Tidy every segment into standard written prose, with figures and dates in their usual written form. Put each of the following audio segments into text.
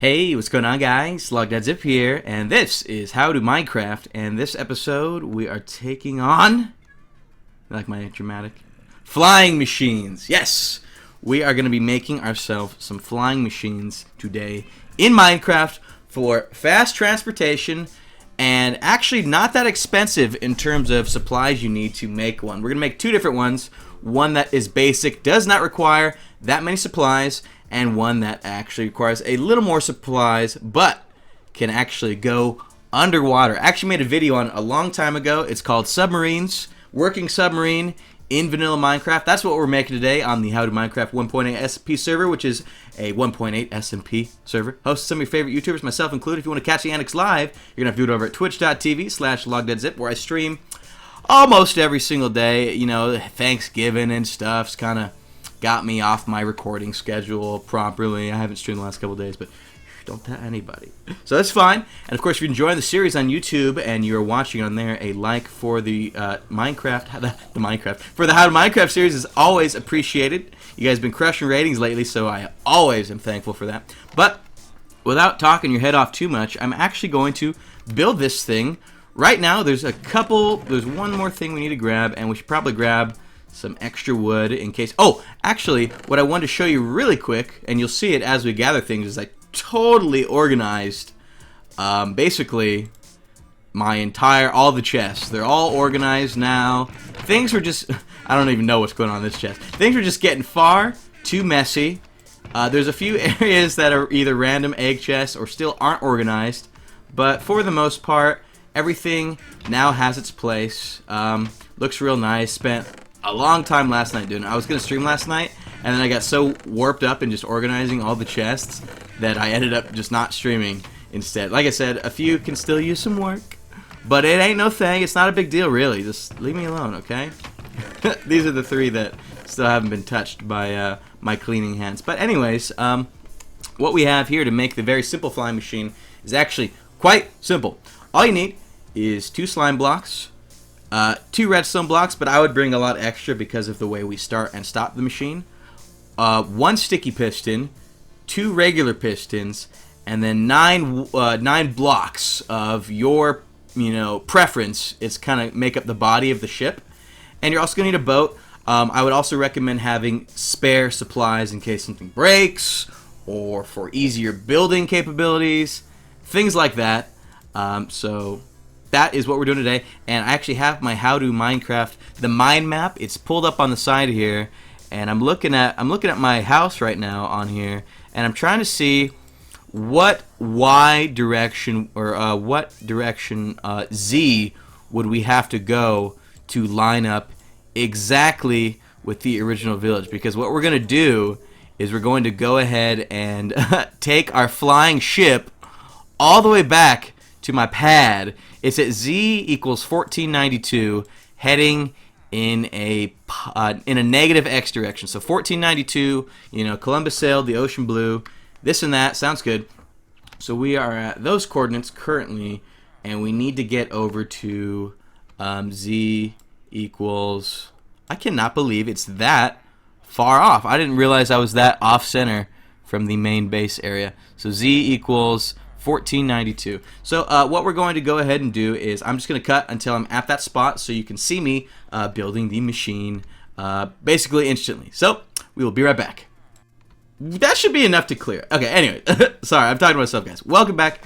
Hey, what's going on, guys? Logdotzip here, and this is How to Minecraft. And this episode, we are taking on, I like my dramatic, flying machines. Yes, we are going to be making ourselves some flying machines today in Minecraft for fast transportation, and actually not that expensive in terms of supplies you need to make one. We're going to make two different ones. One that is basic, does not require that many supplies, and one that actually requires a little more supplies, but can actually go underwater. I actually made a video on a long time ago. It's called Submarines, Working Submarine in Vanilla Minecraft. That's what we're making today on the How to Minecraft 1.8 SMP server, which is a 1.8 SMP server. Hosts some of your favorite YouTubers, myself included. If you want to catch the annex live, you're going to have to do it over at twitch.tv/logdotzip, where I stream almost every single day. You know, Thanksgiving and stuff's kind of got me off my recording schedule properly. I haven't streamed the last couple days, but don't tell anybody. So that's fine. And of course, if you're enjoying the series on YouTube and you're watching on there, a like for the Minecraft for the How to Minecraft series is always appreciated. You guys have been crushing ratings lately, so I always am thankful for that. But without talking your head off too much, I'm actually going to build this thing. Right now, there's one more thing we need to grab, and we should probably grab some extra wood in case. Oh, actually, what I wanted to show you really quick, and you'll see it as we gather things, is I totally organized basically all the chests. They're all organized now. Things were just, I don't even know what's going on in this chest. Things were just getting far too messy. There's a few areas that are either random egg chests or still aren't organized, but for the most part, everything now has its place. Looks real nice. Spent a long time last night doing it. I was going to stream last night, and then I got so warped up in just organizing all the chests that I ended up just not streaming instead. Like I said, a few can still use some work, but it ain't no thing. It's not a big deal, really. Just leave me alone, okay? These are the three that still haven't been touched by my cleaning hands. But anyways, what we have here to make the very simple flying machine is actually quite simple. All you need is 2 slime blocks, 2 redstone blocks, but I would bring a lot extra because of the way we start and stop the machine. 1 sticky piston, 2 regular pistons, and then 9 blocks of your preference. It's kind of make up the body of the ship. And you're also gonna need a boat. I would also recommend having spare supplies in case something breaks or for easier building capabilities, things like that. So that is what we're doing today, and I actually have my How to Minecraft, the mind map. It's pulled up on the side here, and I'm looking at my house right now on here, and I'm trying to see what Y direction or what direction Z would we have to go to line up exactly with the original village. Because what we're gonna do is we're going to go ahead and take our flying ship all the way back to my pad. It's at Z equals 1492, heading in a negative X direction. So 1492, Columbus sailed the ocean blue, this and that, sounds good. So we are at those coordinates currently, and we need to get over to Z equals, I cannot believe it's that far off. I didn't realize I was that off center from the main base area. So Z equals 1492. So what we're going to go ahead and do is I'm just going to cut until I'm at that spot so you can see me building the machine basically instantly. So we will be right back. That should be enough to clear. Okay, anyway, sorry, I'm talking to myself, guys. Welcome back.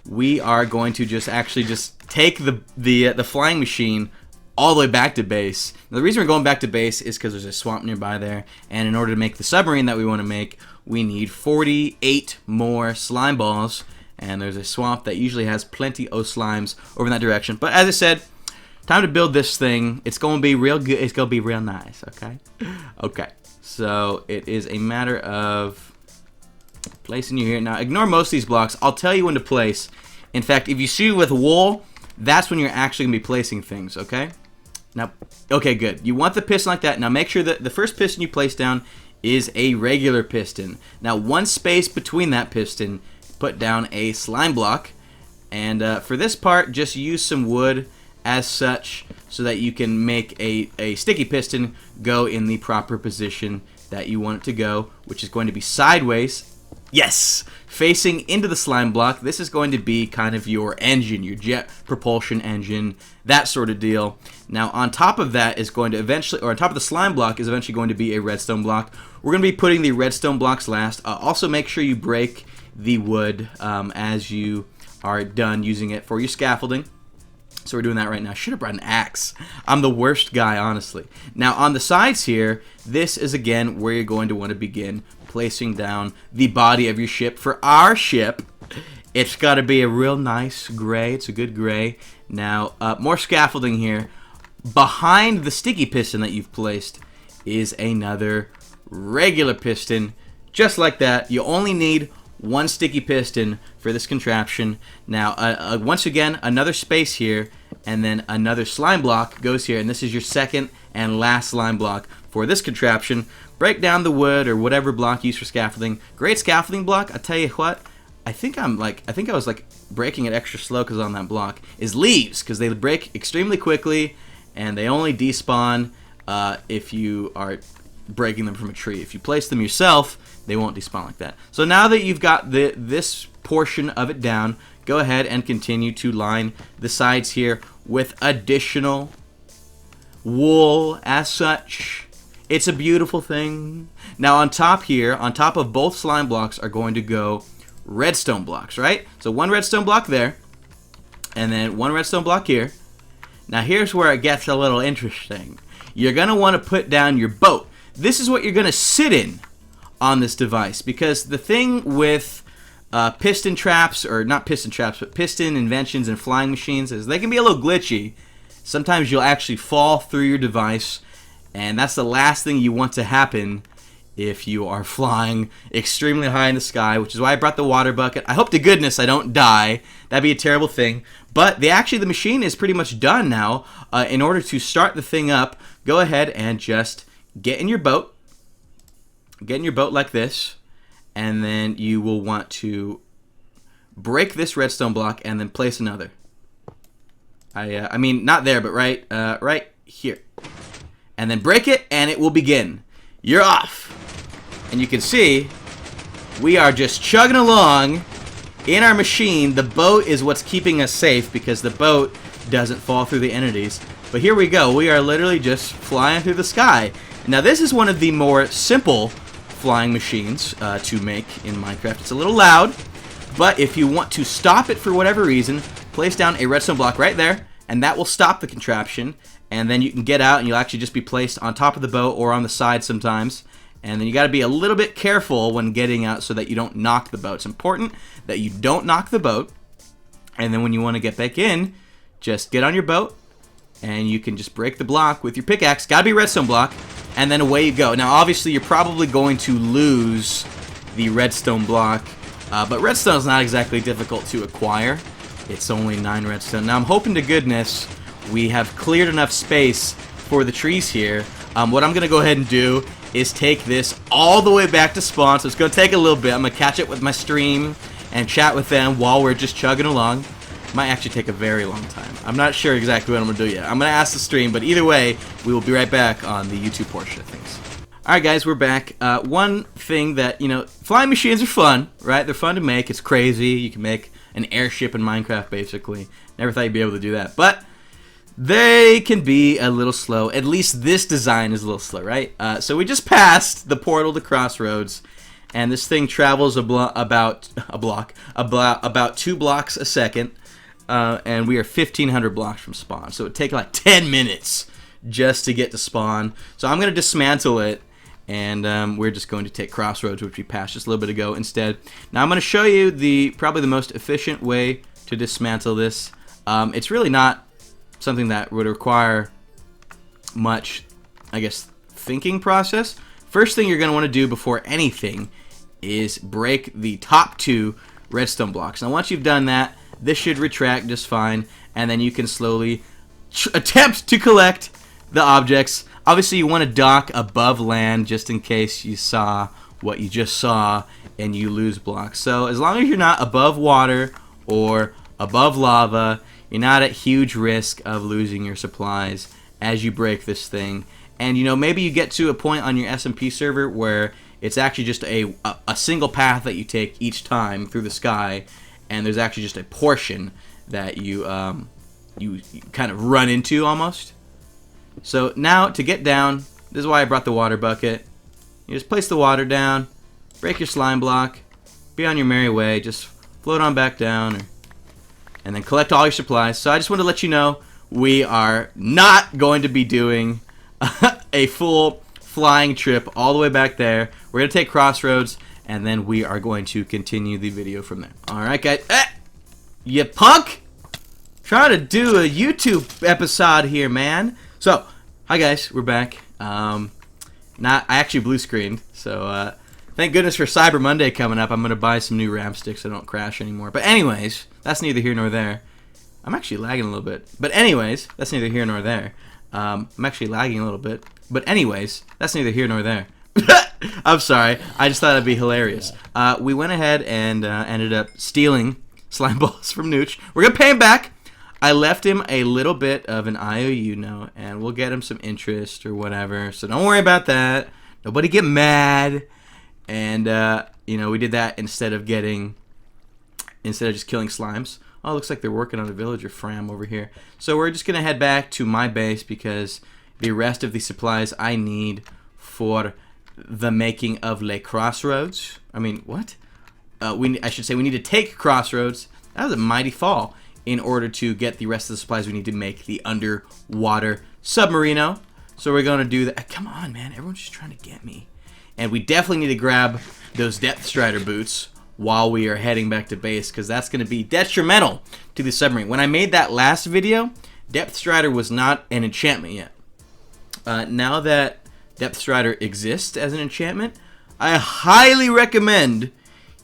We are going to just take the flying machine all the way back to base. Now, the reason we're going back to base is because there's a swamp nearby there, and in order to make the submarine that we want to make, we need 48 more slime balls, and there's a swamp that usually has plenty of slimes over in that direction. But as I said, time to build this thing. It's going to be real good. It's going to be real nice, okay? Okay, so it is a matter of placing you here. Now, ignore most of these blocks. I'll tell you when to place. In fact, if you see with wool, that's when you're actually going to be placing things, okay? Now, okay, good. You want the piston like that. Now, make sure that the first piston you place down is a regular piston. Now, 1 space between that piston, put down a slime block. And for this part, just use some wood as such so that you can make a sticky piston go in the proper position that you want it to go, which is going to be sideways Yes! Facing into the slime block, this is going to be kind of your engine, your jet propulsion engine, that sort of deal. Now, on top of that is going to eventually, or on top of the slime block is eventually going to be a redstone block. We're going to be putting the redstone blocks last. Also, make sure you break the wood as you are done using it for your scaffolding. So we're doing that right now. Should have brought an axe. I'm the worst guy, honestly. Now, on the sides here, this is, again, where you're going to want to begin placing down the body of your ship. For our ship, it's got to be a real nice gray. It's a good gray. Now, more scaffolding here. Behind the sticky piston that you've placed is another regular piston. Just like that. You only need one sticky piston for this contraption. Now, once again, another space here, and then another slime block goes here, and this is your second and last slime block for this contraption. Break down the wood or whatever block used for scaffolding. Great scaffolding block. I tell you what, I think I was like breaking it extra slow because on that block is leaves, because they break extremely quickly, and they only despawn if you are breaking them from a tree. If you place them yourself, they won't despawn like that. So now that you've got this portion of it down, go ahead and continue to line the sides here with additional wool as such. It's a beautiful thing. Now on top here, on top of both slime blocks are going to go redstone blocks, right? So one redstone block there, and then one redstone block here. Now here's where it gets a little interesting. You're going to want to put down your boat. This is what you're going to sit in on this device, because the thing with piston traps, or not piston traps, but piston inventions and flying machines is they can be a little glitchy. Sometimes you'll actually fall through your device, and that's the last thing you want to happen if you are flying extremely high in the sky, which is why I brought the water bucket. I hope to goodness I don't die. That'd be a terrible thing. But the machine is pretty much done now. In order to start the thing up, go ahead and just get in your boat. Get in your boat like this, and then you will want to break this redstone block and then place another. I mean, not there, but right here. And then break it, and it will begin. You're off. And you can see we are just chugging along in our machine. The boat is what's keeping us safe because the boat doesn't fall through the entities. But here we go. We are literally just flying through the sky. Now, this is one of the more simple flying machines to make in Minecraft. It's a little loud, but if you want to stop it for whatever reason, place down a redstone block right there, and that will stop the contraption, and then you can get out, and you'll actually just be placed on top of the boat or on the side sometimes. And then you got to be a little bit careful when getting out so that you don't knock the boat. It's important that you don't knock the boat, and then when you want to get back in, just get on your boat, and you can just break the block with your pickaxe. Gotta be redstone block, and then away you go. Now, obviously, you're probably going to lose the redstone block, but redstone is not exactly difficult to acquire. It's only 9 redstone. Now, I'm hoping to goodness we have cleared enough space for the trees here. What I'm gonna go ahead and do is take this all the way back to spawn, so it's gonna take a little bit. I'm gonna catch it with my stream and chat with them while we're just chugging along. Might actually take a very long time. I'm not sure exactly what I'm going to do yet. I'm going to ask the stream, but either way, we will be right back on the YouTube portion of things. Alright guys, we're back. One thing that, flying machines are fun, right? They're fun to make. It's crazy. You can make an airship in Minecraft, basically. Never thought you'd be able to do that. But they can be a little slow. At least this design is a little slow, right? So we just passed the portal to Crossroads, and this thing travels about 2 blocks a second. And we are 1,500 blocks from spawn, so it would take like 10 minutes just to get to spawn. So I'm going to dismantle it, and we're just going to take Crossroads, which we passed just a little bit ago, instead. Now I'm going to show you probably the most efficient way to dismantle this. It's really not something that would require much, I guess, thinking process. First thing you're going to want to do before anything is break the top 2 redstone blocks. Now once you've done that, this should retract just fine, and then you can slowly attempt to collect the objects. Obviously, you want to dock above land just in case you saw what you just saw and you lose blocks. So as long as you're not above water or above lava, you're not at huge risk of losing your supplies as you break this thing. And maybe you get to a point on your SMP server where it's actually just a single path that you take each time through the sky, and there's actually just a portion that you kind of run into almost. So now to get down, this is why I brought the water bucket. You just place the water down, break your slime block, be on your merry way, just float on back down, and then collect all your supplies. So I just want to let you know we are not going to be doing a full flying trip all the way back there. We're going to take Crossroads, and then we are going to continue the video from there. Alright guys, you punk! Trying to do a YouTube episode here, man. So, hi guys, we're back. I actually blue screened, so thank goodness for Cyber Monday coming up. I'm going to buy some new RAM sticks so I don't crash anymore. But anyways, that's neither here nor there. I'm actually lagging a little bit. But anyways, that's neither here nor there. I'm actually lagging a little bit. But anyways, that's neither here nor there. I'm sorry. I just thought it'd be hilarious. We went ahead and ended up stealing slime balls from Nooch. We're going to pay him back. I left him a little bit of an IOU note, and we'll get him some interest or whatever. So don't worry about that. Nobody get mad. And, you know, we did that instead of just killing slimes. Oh, looks like they're working on a villager Fram over here. So we're just going to head back to my base because the rest of the supplies I need for the making of Le Crossroads. I mean, what? I should say we need to take Crossroads. That was a mighty fall. In order to get the rest of the supplies we need to make the underwater submarino. So we're going to do that. Come on, man. Everyone's just trying to get me. And we definitely need to grab those Depth Strider boots while we are heading back to base, because that's going to be detrimental to the submarine. When I made that last video, Depth Strider was not an enchantment yet. Now that Depth Strider exists as an enchantment, I highly recommend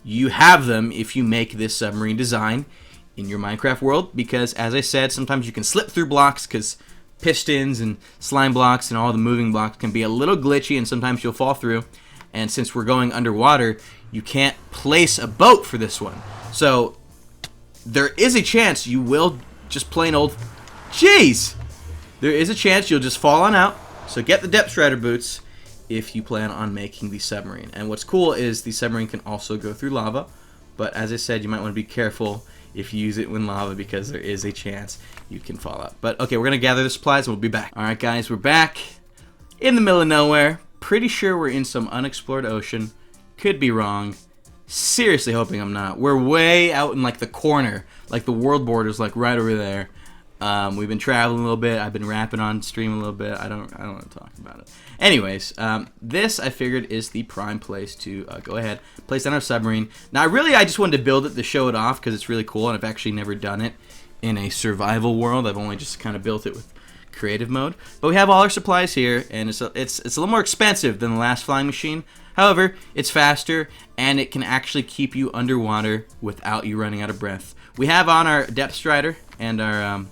you have them if you make this submarine design in your Minecraft world, because as I said, sometimes you can slip through blocks because pistons and slime blocks and all the moving blocks can be a little glitchy, and sometimes you'll fall through. And since we're going underwater, you can't place a boat for this one. So there is a chance you will just plain old... Jeez! There is a chance you'll just fall on out. So get the Depth Strider boots if you plan on making the submarine. And what's cool is the submarine can also go through lava. But as I said, you might want to be careful if you use it in lava, because there is a chance you can fall out. But okay, we're going to gather the supplies and we'll be back. Alright guys, we're back in the middle of nowhere. Pretty sure we're in some unexplored ocean. Could be wrong. Seriously hoping I'm not. We're way out in like the corner. Like the world border's like right over there. We've been traveling a little bit. I've been rapping on stream a little bit. I don't want to talk about it. Anyways, this I figured is the prime place to go ahead, place down our submarine. Now, I just wanted to build it to show it off because it's really cool, and I've actually never done it in a survival world. I've only just kind of built it with creative mode. But we have all our supplies here, and it's a little more expensive than the last flying machine. However, it's faster, and it can actually keep you underwater without you running out of breath. We have on our Depth Strider and our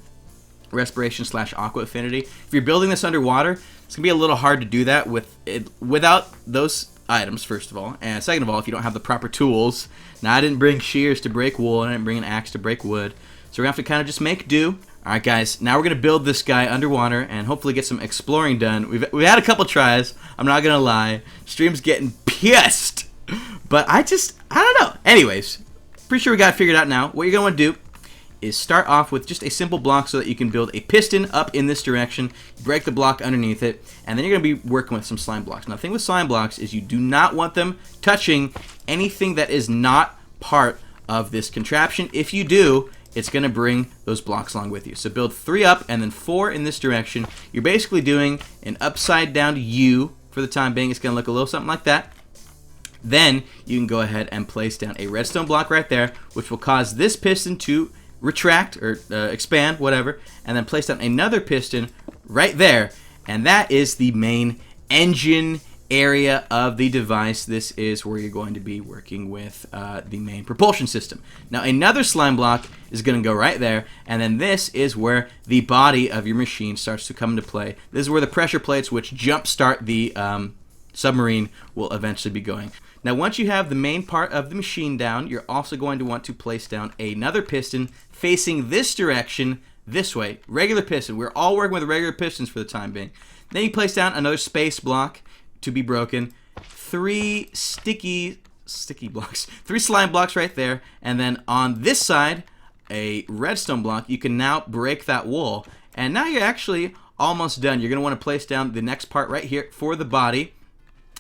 Respiration / Aqua Affinity. If you're building this underwater, it's going to be a little hard to do that without those items, first of all. And second of all, if you don't have the proper tools. Now, I didn't bring shears to break wool, and I didn't bring an axe to break wood. So we're going to have to kind of just make do. Alright guys, now we're going to build this guy underwater and hopefully get some exploring done. We've had a couple tries, I'm not going to lie. Stream's getting pissed. But I don't know. Anyways, pretty sure we got it figured out now. What you're going to want to do is start off with just a simple block so that you can build a piston up in this direction, break the block underneath it, and then you're going to be working with some slime blocks. Now the thing with slime blocks is you do not want them touching anything that is not part of this contraption. If you do, it's going to bring those blocks along with you. So build 3 up and then 4 in this direction. You're basically doing an upside down U for the time being. It's going to look a little something like that. Then you can go ahead and place down a redstone block right there, which will cause this piston to retract or expand, whatever, and then place down another piston right there, and that is the main engine area of the device. This is where you're going to be working with the main propulsion system. Now another slime block is going to go right there, and then this is where the body of your machine starts to come into play. This is where the pressure plates, which jumpstart the submarine, will eventually be going. Now once you have the main part of the machine down, you're also going to want to place down another piston facing this direction, this way. Regular piston. We're all working with regular pistons for the time being. Then you place down another space block to be broken. 3 sticky blocks, 3 slime blocks right there, and then on this side, a redstone block. You can now break that wall, and now you're actually almost done. You're going to want to place down the next part right here for the body,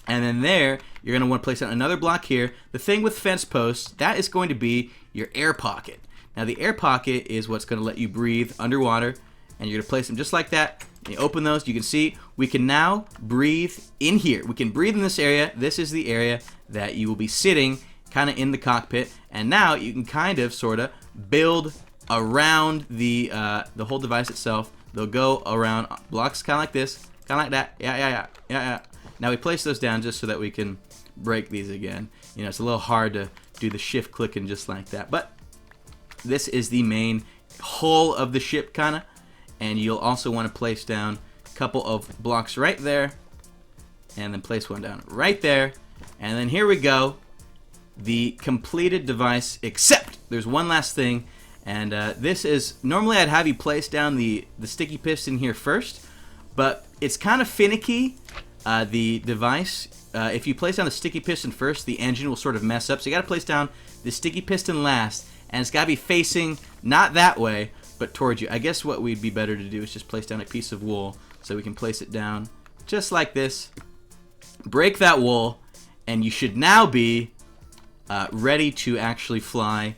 and then there, you're going to want to place down another block here. The thing with fence posts, that is going to be your air pocket. Now, the air pocket is what's going to let you breathe underwater, and you're going to place them just like that. You open those, you can see we can now breathe in here. We can breathe in this area. This is the area that you will be sitting kind of in the cockpit, and now you can kind of sort of build around the whole device itself. They'll go around blocks kind of like this, kind of like that. Yeah. Now we place those down just so that we can break these again. You know, it's a little hard to do the shift clicking just like that, but this is the main hull of the ship kind of. And you'll also want to place down a couple of blocks right there, and then place one down right there, and then here we go, the completed device, except there's one last thing, and this is, normally I'd have you place down the sticky piston here first, but it's kind of finicky, the device. If you place down the sticky piston first, the engine will sort of mess up, so you got to place down the sticky piston last, and it's got to be facing not that way, but towards you. I guess what we'd be better to do is just place down a piece of wool, so we can place it down just like this, break that wool, and you should now be ready to actually fly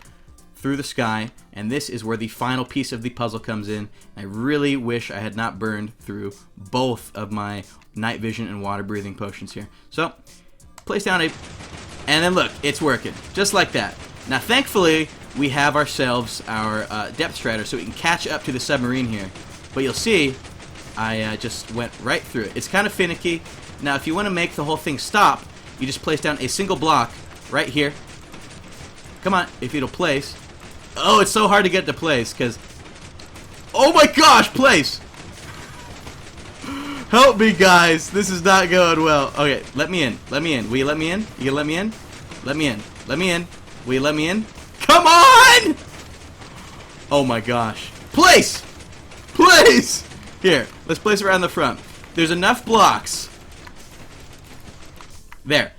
through the sky. And this is where the final piece of the puzzle comes in. I really wish I had not burned through both of my night vision and water breathing potions here. So place down and then look, it's working just like that. Now thankfully we have ourselves our depth strider, so we can catch up to the submarine here. But you'll see, I just went right through it. It's kind of finicky. Now, if you want to make the whole thing stop, you just place down a single block right here. Come on, if it'll place. Oh, it's so hard to get to place, because... Oh my gosh, place! Help me, guys. This is not going well. Okay, let me in. Let me in. Will you let me in? You gonna let me in? Let me in. Let me in. Will you let me in? Come on! Oh my gosh. Place! Place! Here, let's place it around the front. There's enough blocks. There.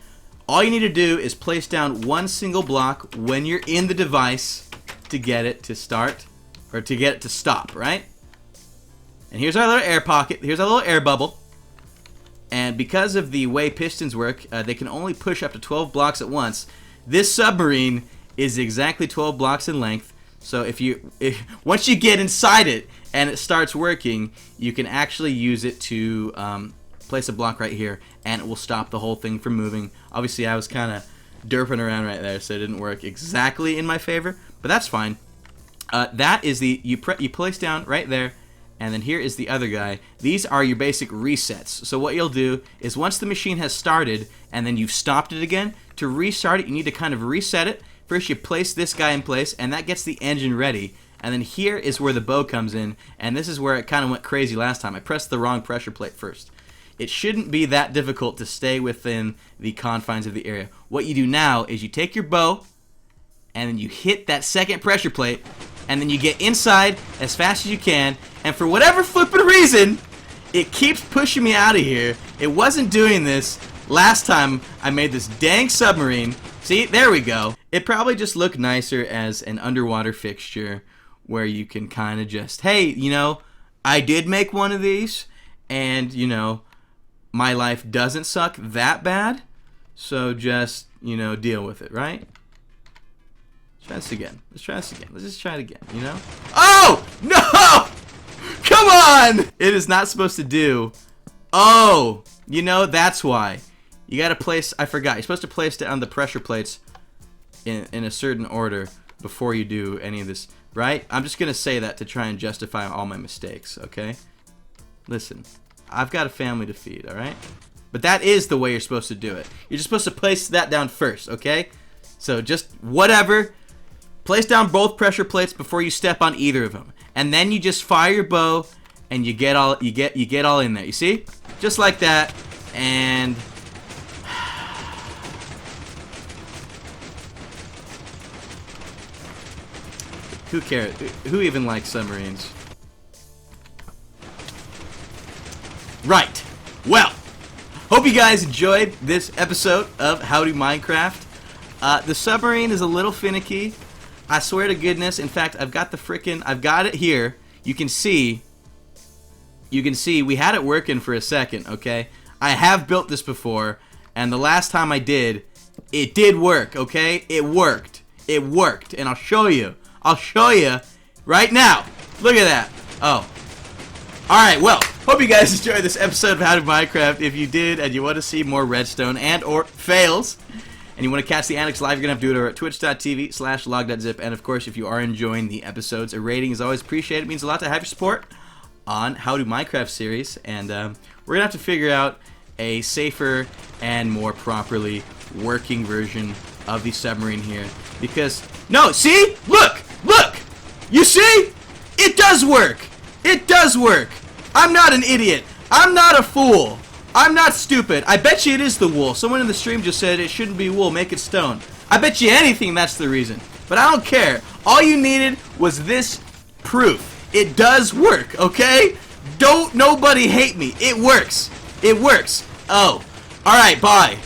All you need to do is place down one single block when you're in the device to get it to start, or to get it to stop, right? And here's our little air pocket. Here's our little air bubble. And because of the way pistons work, they can only push up to 12 blocks at once. This submarine is exactly 12 blocks in length, so once you get inside it and it starts working, you can actually use it to place a block right here, and it will stop the whole thing from moving. Obviously, I was kind of derping around right there, so it didn't work exactly in my favor, but that's fine. That is you place down right there, and then here is the other guy. These are your basic resets. So what you'll do is once the machine has started and then you've stopped it again, to restart it, you need to kind of reset it. First, you place this guy in place, and that gets the engine ready. And then here is where the bow comes in, and this is where it kind of went crazy last time. I pressed the wrong pressure plate first. It shouldn't be that difficult to stay within the confines of the area. What you do now is you take your bow, and then you hit that second pressure plate, and then you get inside as fast as you can, and for whatever flippin' reason, it keeps pushing me out of here. It wasn't doing this last time I made this dang submarine. See, there we go. It probably just looked nicer as an underwater fixture where you can kind of just, hey, you know, I did make one of these, and, you know, my life doesn't suck that bad, so just, you know, deal with it, right? Let's try this again. Let's try this again. Let's just try it again, you know? Oh! No! Come on! It is not supposed to do. Oh! You know, that's why. You gotta place, I forgot, you're supposed to place down the pressure plates in a certain order before you do any of this, right? I'm just gonna say that to try and justify all my mistakes, okay? Listen, I've got a family to feed, alright? But that is the way you're supposed to do it. You're just supposed to place that down first, okay? So just whatever, place down both pressure plates before you step on either of them. And then you just fire your bow and you get all in there. You see? Just like that. And who cares? Who even likes submarines? Right. Well, Hope you guys enjoyed this episode of How to Minecraft. The submarine is a little finicky. I swear to goodness. In fact, I've got it here. You can see we had it working for a second, okay? I have built this before, and the last time I did, it did work, okay? It worked. It worked, and I'll show you. I'll show you right now. Look at that. Oh. Alright, well, hope you guys enjoyed this episode of How to Minecraft. If you did, and you want to see more redstone and or fails, and you want to catch the annex live, you're going to have to do it over at twitch.tv/log.zip. And of course, if you are enjoying the episodes, a rating is always appreciated. It means a lot to have your support on How to Minecraft series. And we're going to have to figure out a safer and more properly working version of the submarine here. Because, no, see? Look! Look! You see? It does work! It does work! I'm not an idiot. I'm not a fool. I'm not stupid. I bet you it is the wool. Someone in the stream just said it shouldn't be wool, make it stone. I bet you anything that's the reason. But I don't care. All you needed was this proof. It does work, okay? Don't nobody hate me. It works. It works. Oh. Alright, bye.